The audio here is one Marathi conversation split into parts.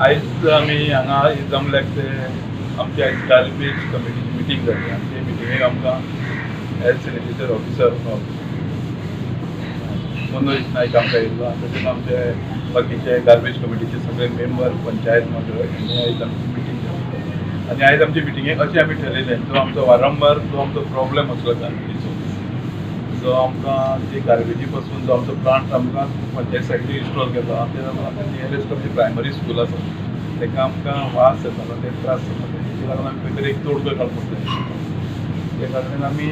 आयज आमी हांगा जमल्याक ते आमची आयज गार्बेज कमिटीची मिटींग जाली आनी ते मिटिंगेक आमकां हेल्थ सॅनिटेटर ऑफिसर मनोज नायक आमकां येयल्लो आनी तशेंच आमचे बाकीचे गार्बेज कमिटीचे सगळे मेंबर पंचायत मंडळ हेणी आयज आमची मिटींग जाली आनी आयज आमचे मिटिंगेक अशें आमी थारायलें जो आमचो वारंवार जो आमचो प्रॉब्लेम आसलो गार्बेजीचो जो आमकां ते गार्बेजी पासून जो आमचो प्लांट आमकां पंचायत सायडीन इन्स्टॉल केलो आनी ते आमकां नियरेस्ट आमची प्रायमरी स्कूल आसा ताका आमकां वास येतालो ते त्रास जाताले ताका लागून आमी खंय तरी एक तोडगो काडपाक जाय ते कारणान आमी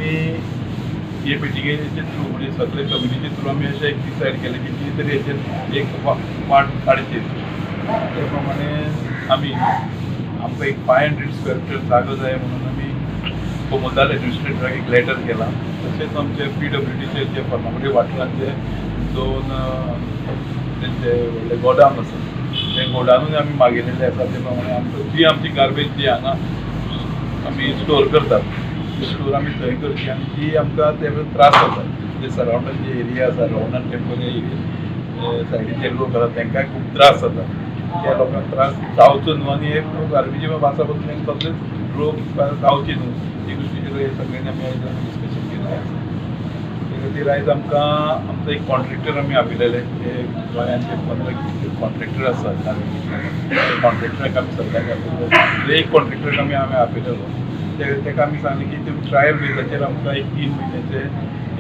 हे मिटिंगेचे थ्रू म्हणजे सगळे कमिटीचे थ्रू आमी अशें एक डिसायड केलें की कितें तरी हेचेर एक वाट काडची ते प्रमाणे आमी आमकां एक 500 स्क्वेअर फीट जागो जाय म्हणून आमी कोमोदाल एडमिनिस्ट्रेटराक एक लेटर केला तशेंच आमचे PWDचे जे फर्मागुडी वाठारांचे 2 तेंचे व्हडले गोडावन आसा ते गोडावनूय आमी मागिल्लेले आसा ते प्रमाणे आमकां जी आमची गार्बेज जी हांगा आमी स्टोर करतात स्टोर आमी थंय करची आनी जी आमकां ते त्रास जाता जे सरावंडान जे एरिया आसा रावणान टेंपल एरिया सायडीचे लोक आसा तांकांय खूब त्रास जाता त्या लोकांक त्रास जावचो न्हू आनी हे गार्बेजी वासा पासून तांकां कसलेच रोग जावचे न्हू हे गोश्टीचेर हे सगळ्यांनी आमी आयज डिस्कशन केलें आसा ते खातीर आयज आमकां आमचो एक कॉन्ट्रॅक्टर आमी आपयलेले जे गोंयांचे 15 कॉन्ट्रॅक्टर आसा गार्बेजी कॉन्ट्रॅक्टराक आमी सगळ्यांक आपयले एक कॉन्ट्रॅक्टराक आमी आपयलेलो ताका आमी सांगलें की तुमी ट्रायल बेजाचेर आमकां एक 3 म्हयन्याचे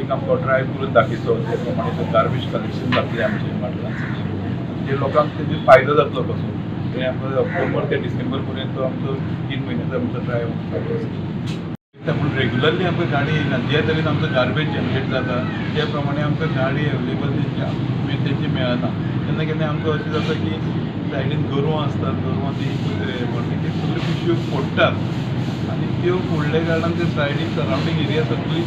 एक आमकां ट्रायल करून दाखयचो ते प्रमाणे गार्बेज कलेक्शन जातलें आमचे वाठारांत जे लोकांक तेजेर फायदो जातलो कसो ते आमकां ऑक्टोबर ते डिसेंबर पर्यंत आमचो 3 म्हयन्याचो आमचो ट्रायल पूण रेग्युलरली आमकां गाडी येयना जे तरेन आमचो गार्बेज जनरेट जाता त्या प्रमाणे आमकां गाडी अवेलेबल तेंची मेळना केन्ना केन्ना आमकां अशें जाता की सायडीन गोरवां असतात गोरवां ती ते सगळ्यो पिशव्यो फोडटात आनी त्यो फोडल्या कारणान ते सायडीन सरावंडींग एरिया सगळी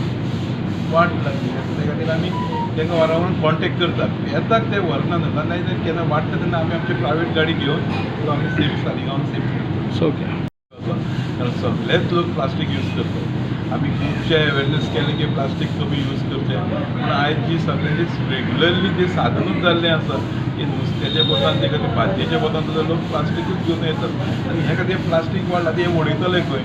वाट लागली त्या खातीर आमी तांकां वारंवार कॉन्टेक्ट करतात येतात ते व्हरनात नाजाल्यार केन्ना वाटता तेन्ना आमी आमची प्रायवेट गाडी घेवन आमी सेफ सालिगांवान सेफ करतात ओके कारण सगळेच लोक प्लास्टीक यूज करतात आमी खुबशे अवेरनेस केले की प्लास्टीक कमी यूज करचें पूण आयज जी सगळ्यांची रेग्युलरली जे साधनूच जाल्लें आसा की नुस्त्याच्या पोतान ते खातीर भाजयेच्या पोतान सुद्दां लोक प्लास्टीकूच घेवन येतात आनी हे खातीर प्लास्टीक वाडला ते उडयतले खंय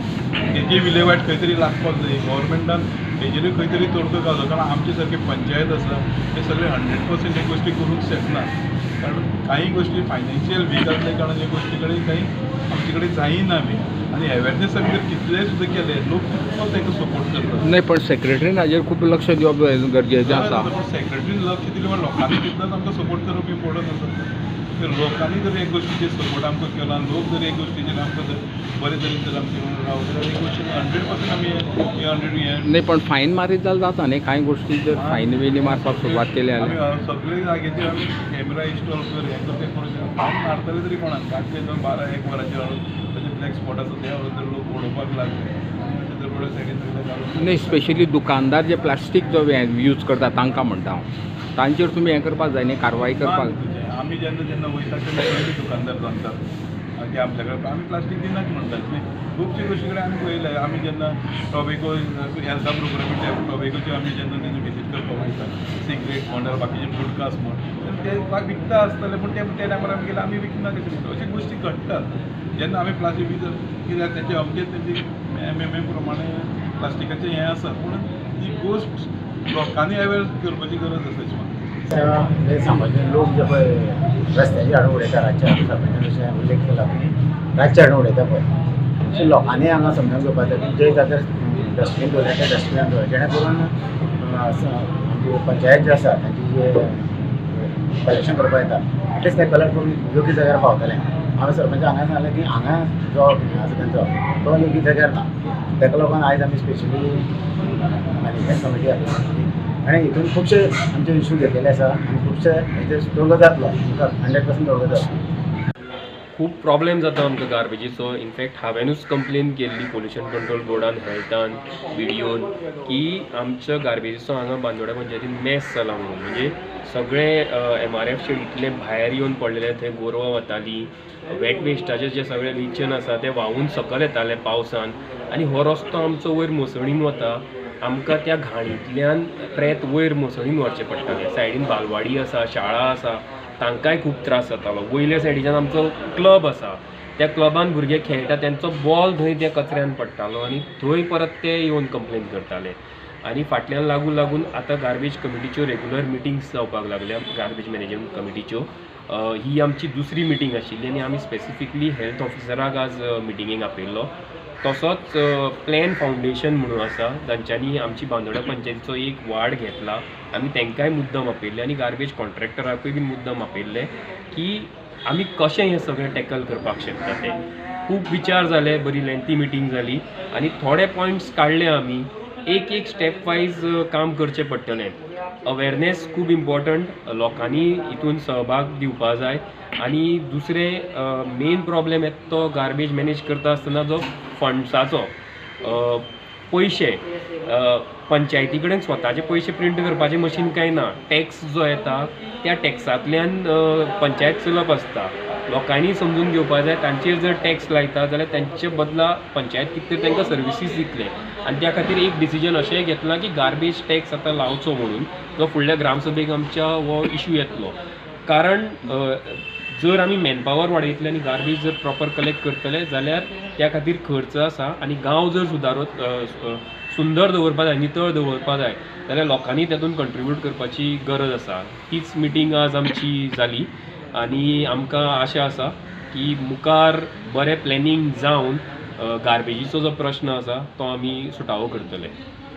तेजी विलेवाट खंय तरी लागपाक जाय गव्हर्मेंटान हेजेरूय खंय तरी तोडगो घालो कारण आमचे सारके पंचायत आसा ते सगळे 100% हे गोश्टी करूंक शकना कारण काही गोष्टी फायनान्शियल वीक असल्या कारणान ह्या गोश्टी कडेन काही आमचे कडेन जायना बी आनी अवेरनेस भितर कितलेय सुद्दां केले लोक खूब तांकां सपोर्ट करतात नाही पण सेक्रेटरीन हाजेर खूब लक्ष दिवप गरजेचें आसा सेक्रेटरीन लक्ष दिलें पण लोकांनी तितलोच आमकां सपोर्ट करप इम्पॉर्टंट आसा तर लोकांनी जर एक गोश्टीचेर सपोर्ट आमकां केला लोक जर एक गोश्टीचेर आमकां बरे तरेन जर आमचे रावले जाल्यार एक गोश्टी 100% आमी हे नाही पण फायन मारीत जाल्यार जाता न्ही कांय गोश्टी जर फायन बिनी मारपाक सुरवात केली जाल्यार आमी सगळे जाग्याचेर आमी कॅमेरा इन्स्टॉल कर हें कर तें करून फायन मारतले तरी कोणाक रातचे 12-1 वरांचेर हाडून तशें ब्लॅक स्पॉट आसा त्या बद्दल लोक उडोवपाक लागले जर बऱ्या सायडीन नाही स्पेशली दुकानदार जे प्लास्टीक जो यूज करता तांकां म्हणटा हांव तांचेर तुमी हें करपाक जाय न्ही कारवाय करपाक आमी जेन्ना वयता तेन्ना पयलीं दुकानदार सांगतात की आमच्या कडेन आमी प्लास्टीक दिनात म्हणटात खुबशे गोश्टी कडेन आमी पळयले आमी जेन्ना टॉबेको हेल्था प्रोग्रामी टॉबेकोचे आमी जेन्ना तेन्ना विजीट करपाक वयता सिगरेट म्हणल्यार बाकीचे गुटकास म्हण ते विकता आसतले पूण त्या टायमार आमी गेले आमी विकना कशें म्हणटा अशी गोश्टी घडटात जेन्ना आमी प्लास्टीक कित्याक तेचे अमकेच तेंची MM प्रमाणे प्लास्टिकाचें हें आसा पूण ही गोश्ट लोकांनी अवेर करपाची गरज आसा अशें हे सामान्य लोक जे पळय रस्त्याचेर हाडून उडयता रातचे सामान्य अशें उल्लेख केला की रातचे हाडून उडयता पळय अशें लोकांनी हांगा समजून घेवपाक जाय की जे जाग्यार डस्टबीन दवरता ते डस्टबिनान दवर जेणे करून आमची पंचायत जी आसा तांची जे कलेक्शन करपाक येता एटलिस्ट ते कलेक्ट करून योग्य जाग्यार पावतलें हांवें सरपंच हांगा सांगलें की हांगा जो आसा तेंचो तो योग्य जाग्यार ना ताका लागून आयज आमी स्पेशली मॅनेजमेंट कमिटी आपयली आनी हितून खुबशे आमचे इश्यू घेतलेले आसा आनी खुबशे हेजेर तोडगो जातलो 100% तोडगो जातलो खूब प्रॉब्लेम जाता आमकां गार्बेजीचो इनफॅक्ट हांवेनूच कंप्लेन केल्ली पोल्युशन कंट्रोल बोर्डान हेल्थान विडियोन की आमच्या गार्बेजीचो हांगा बांदोड्या पंचायतीन मॅस जाला म्हणून म्हणजे सगळे MRF इतले भायर येवन पडलेले थंय गोरवां वतालीं वेट वेस्टाचे जे सगळे लिचन आसा ते व्हांवून सकयल येताले पावसान आनी हो रस्तो आमचो वयर मोसळीन वता आमकां त्या घाणींतल्यान प्रेत वयर मोसळीन व्हरचें पडटालें सायडीन बालवाडी आसा शाळा आसा तांकांय खूब त्रास जातालो. वयल्या सायडीच्यान आमचो क्लब आसा, त्या क्लबान भुरगे खेळटा त्यांचो बॉल थंय त्या कचऱ्यान पडटालो आनी थंय परत ते येवन कंप्लेन करताले. आनी फाटल्यान लागून आतां गार्बेज कमिटीच्यो रेग्युलर मिटिंग्स जावपाक लागल्या, गार्बेज मॅनेजमेंट कमिटीच्यो. ही आमची दुसरी मिटींग आशिल्ली आनी आमी स्पेसिफिकली हेल्थ ऑफिसराक आज मिटिंगेक आपयल्लो. तसोच प्लॅन फावंडेशन म्हणून आसा, तांच्यांनी आमची बांदोड्या पंचायतीचो एक वार्ड घेतला. आमी तांकांय मुद्दम आपयल्ले आनी गार्बेज कॉन्ट्रॅक्टराकूय बीन मुद्दम आपयल्ले की आमी कशें हें सगळें टॅकल करपाक शकता ते. खूब विचार जाले, बरी लेंथी मिटींग जाली आनी थोडे पॉयंट्स काडले आमी. एक स्टेप वायज काम करचें पडटलें. अवेरनेस खूब इम्पॉर्टंट, लोकांनी हितून सहभाग दिवपा जाय. आनी दुसरें मेन प्रॉब्लेम येता तो गार्बेज मॅनेज करता आसतना जो फंड्साचो पयशे, पंचायती कडेन स्वताचे पयशे प्रिंट करपाचें मशीन कांय ना. टॅक्स जो येता त्या टॅक्सांतल्यान पंचायत चलप आसता. लोकांनी समजून घेवपा जाय, तांचेर जर टॅक्स लायता जाल्यार तांचे बदला पंचायत कितें तरी तांकां सर्विसीस दितले. आनी त्या खातीर एक डिसिजन अशेंय घेतलां की गार्बेज टॅक्स आतां लावचो म्हणून, जो फुडल्या ग्रामसभेक आमच्या हो इशू येतलो. कारण जर आमी मॅनपावर वाडयतले आनी गार्बेज जर प्रॉपर कलेक्ट करतले जाल्यार त्या खातीर खर्च आसा. आनी गांव जर सुंदर दवरपा जाय, नितळ दवरपा जाय जाल्यार लोकांनी तातूंत कंट्रिब्यूट करपाची गरज आसा. तीच मिटींग आज आमची जाली आनी आमकां आशा आसा की मुखार बरें प्लॅनिंग जावन गार्बेजीचो जो प्रश्न आसा तो आमी सुटावो करतले.